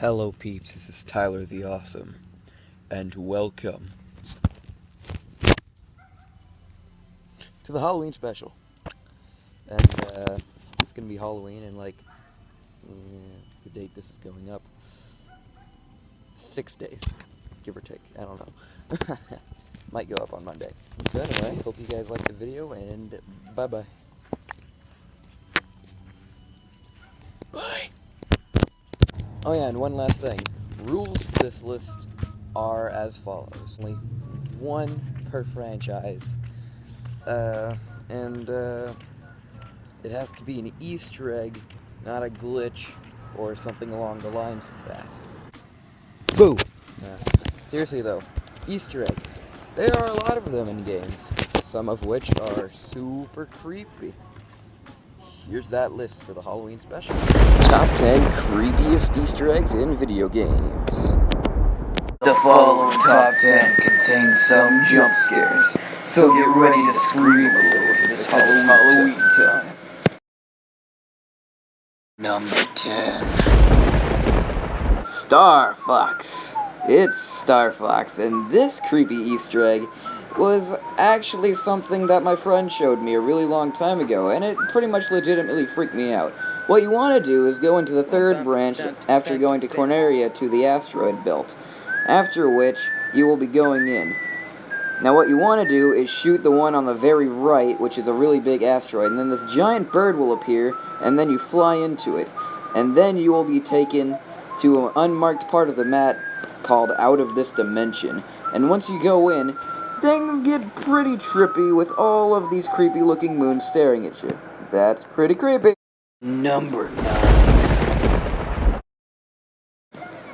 Hello peeps, this is TylertheAwesome, and welcome to the Halloween special. And it's gonna be Halloween in like, the date this is going up, 6 days, give or take, I don't know. Might go up on Monday. So anyway, hope you guys like the video, and bye-bye. Bye! Oh yeah, and one last thing. Rules for this list are as follows. Only one per franchise. It has to be an Easter egg, not a glitch, or something along the lines of that. Boo! Seriously though, Easter eggs. There are a lot of them in games, some of which are super creepy. Here's that list for the Halloween special. Top 10 creepiest Easter eggs in video games. The following top 10 contains some jump scares, so get ready to scream a little because it's Halloween time. Number 10. Star Fox. It's Star Fox, and this creepy Easter egg was actually something that my friend showed me a really long time ago, and it pretty much legitimately freaked me out. What you want to do is go into the third branch after going to Corneria to the asteroid belt, after which you will be going in. Now what you want to do is shoot the one on the very right, which is a really big asteroid, and then this giant bird will appear, and then you fly into it. And then you will be taken to an unmarked part of the map called Out of This Dimension. And once you go in, things get pretty trippy with all of these creepy looking moons staring at you. That's pretty creepy. Number 9.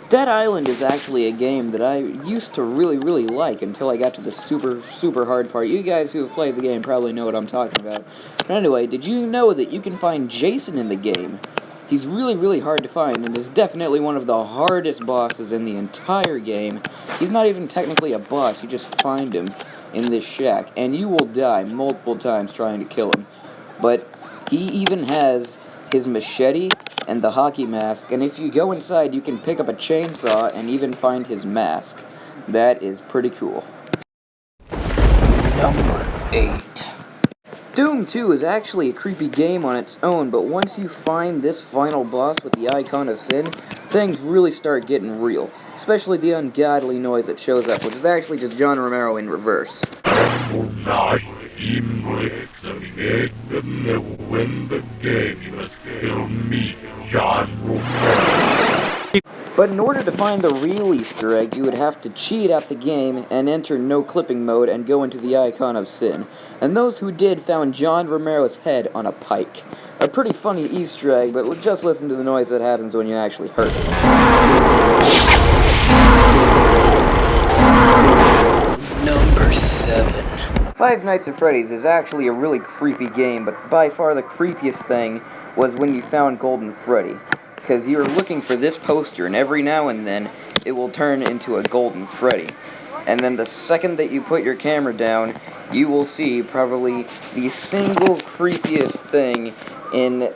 Dead Island is actually a game that I used to really like until I got to the super hard part. You guys who have played the game probably know what I'm talking about. But anyway, did you know that you can find Jason in the game? He's really hard to find, and is definitely one of the hardest bosses in the entire game. He's not even technically a boss, you just find him in this shack, and you will die multiple times trying to kill him. But he even has his machete and the hockey mask, and if you go inside, you can pick up a chainsaw and even find his mask. That is pretty cool. Number 8. Doom 2 is actually a creepy game on its own, but once you find this final boss with the icon of sin, things really start getting real. Especially the ungodly noise that shows up, which is actually just John Romero in reverse. But in order to find the real Easter egg, you would have to cheat at the game and enter no clipping mode and go into the icon of sin. And those who did found John Romero's head on a pike. A pretty funny Easter egg, but just listen to the noise that happens when you actually hurt it. Number 7. Five Nights at Freddy's is actually a really creepy game, but by far the creepiest thing was when you found Golden Freddy. Because you're looking for this poster, and every now and then, it will turn into a Golden Freddy. And then the second that you put your camera down, you will see probably the single creepiest thing in,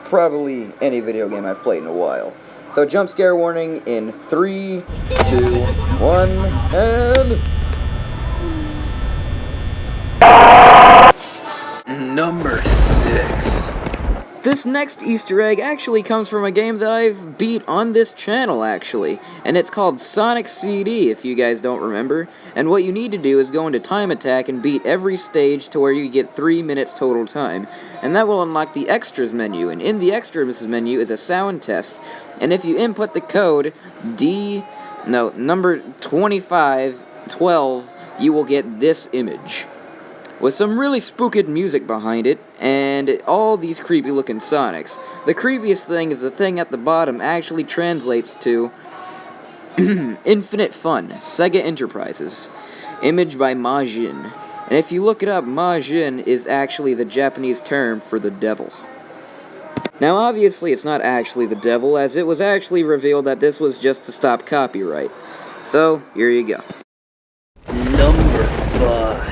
probably any video game I've played in a while. So jump scare warning in 3, 2, 1, and... Number 6. This next Easter egg actually comes from a game that I've beat on this channel, actually. And it's called Sonic CD, if you guys don't remember. And what you need to do is go into Time Attack and beat every stage to where you get 3 minutes total time. And that will unlock the Extras menu. And in the Extras menu is a sound test. And if you input the code number 2512, you will get this image. With some really spooked music behind it, and all these creepy looking Sonics. The creepiest thing is the thing at the bottom actually translates to Infinite Fun, Sega Enterprises. Image by Majin. And if you look it up, Majin is actually the Japanese term for the devil. Now obviously it's not actually the devil, as it was actually revealed that this was just to stop copyright. So, here you go. Number 5.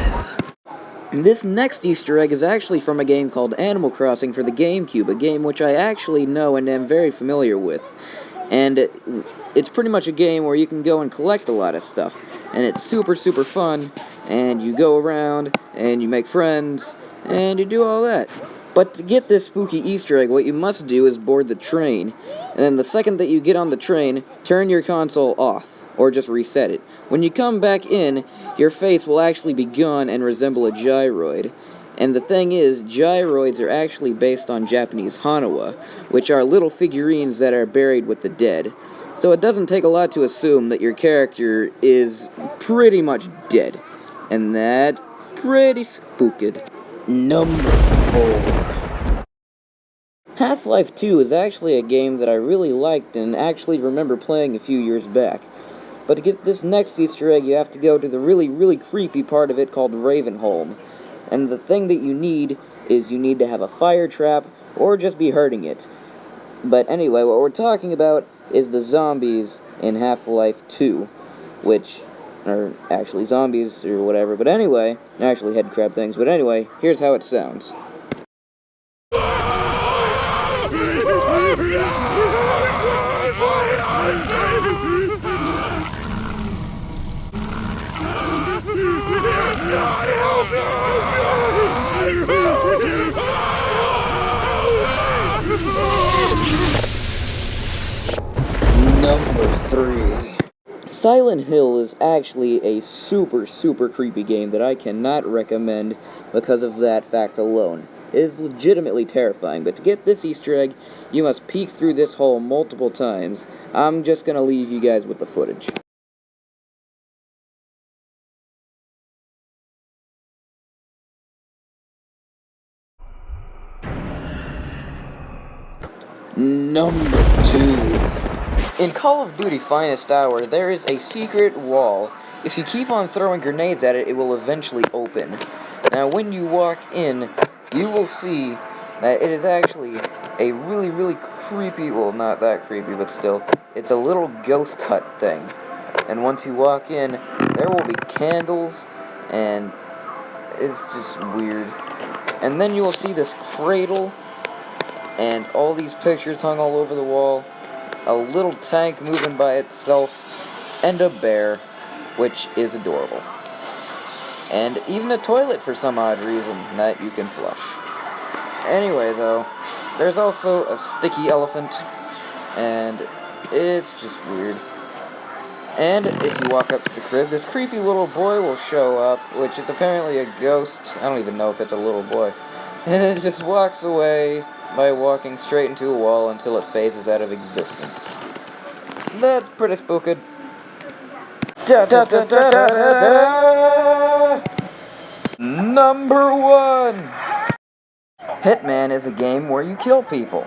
This next Easter egg is actually from a game called Animal Crossing for the GameCube, a game which I actually know and am very familiar with. And it's pretty much a game where you can go and collect a lot of stuff. And it's super, super fun, and you go around, and you make friends, and you do all that. But to get this spooky Easter egg, what you must do is board the train. And then the second that you get on the train, turn your console off, or just reset it. When you come back in, your face will actually be gone and resemble a gyroid. And the thing is, gyroids are actually based on Japanese Hanawa, which are little figurines that are buried with the dead. So it doesn't take a lot to assume that your character is pretty much dead. And that's pretty spooked. Number 4. Half-Life 2 is actually a game that I really liked and actually remember playing a few years back. But to get this next Easter egg, you have to go to the really, really creepy part of it called Ravenholm. And the thing that you need is you need to have a fire trap or just be hurting it. But anyway, what we're talking about is the zombies in Half-Life 2, which are actually zombies or whatever. But anyway, actually head crab things. But anyway, here's how it sounds. Number 3. Silent Hill is actually a super, super creepy game that I cannot recommend because of that fact alone. It is legitimately terrifying, but to get this Easter egg, you must peek through this hole multiple times. I'm just gonna leave you guys with the footage. Number 2. In Call of Duty Finest Hour, there is a secret wall. If you keep on throwing grenades at it, it will eventually open. Now, when you walk in, you will see that it is actually a really, really creepy, well, not that creepy, but still, it's a little ghost hut thing. And once you walk in, there will be candles, and it's just weird. And then you will see this cradle, and all these pictures hung all over the wall, a little tank moving by itself, and a bear, which is adorable. And even a toilet for some odd reason that you can flush. Anyway, though, there's also a sticky elephant, and it's just weird. And if you walk up to the crib, this creepy little boy will show up, which is apparently a ghost. I don't even know if it's a little boy. And it just walks away by walking straight into a wall until it phases out of existence. That's pretty spooked. Number 1! Hitman is a game where you kill people.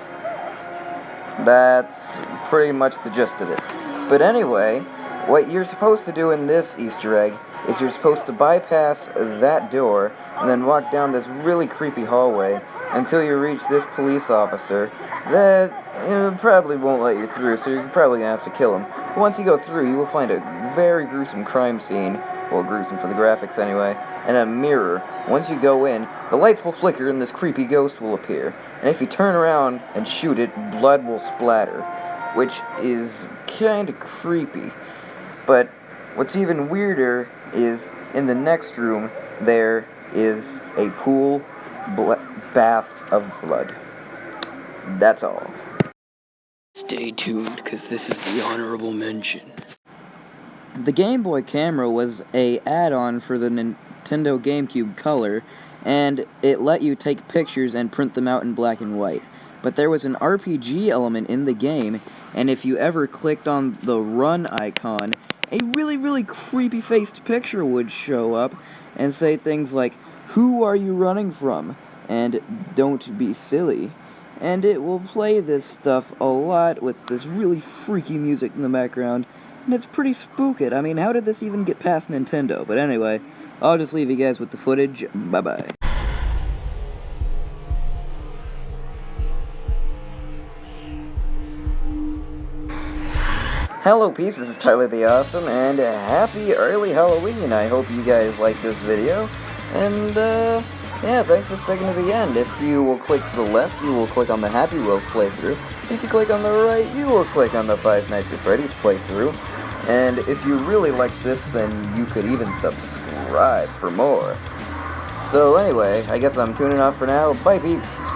That's pretty much the gist of it. But anyway, what you're supposed to do in this Easter egg is you're supposed to bypass that door and then walk down this really creepy hallway until you reach this police officer that probably won't let you through, so you're probably going to have to kill him. Once you go through, you will find a very gruesome crime scene, well, gruesome for the graphics anyway, and a mirror. Once you go in, the lights will flicker and this creepy ghost will appear. And if you turn around and shoot it, blood will splatter, which is kind of creepy. But what's even weirder is in the next room, there is a pool bath of blood. That's all. Stay tuned, because this is the honorable mention. The Game Boy camera was a add-on for the Nintendo GameCube Color, and it let you take pictures and print them out in black and white. But there was an RPG element in the game, and if you ever clicked on the run icon, a really, really creepy-faced picture would show up and say things like, "Who are you running from?" and "Don't be silly." And it will play this stuff a lot with this really freaky music in the background, and it's pretty spooked. I mean, how did this even get past Nintendo? But anyway, I'll just leave you guys with the footage. Bye-bye. Hello peeps, this is TylertheAwesome, and happy early Halloween. I hope you guys like this video, and yeah, thanks for sticking to the end. If you will click to the left, you will click on the Happy Wheels playthrough, If you click on the right, you will click on the Five Nights at Freddy's playthrough. And if you really like this, then you could even subscribe for more. So anyway, I guess I'm tuning off for now. Bye, peeps!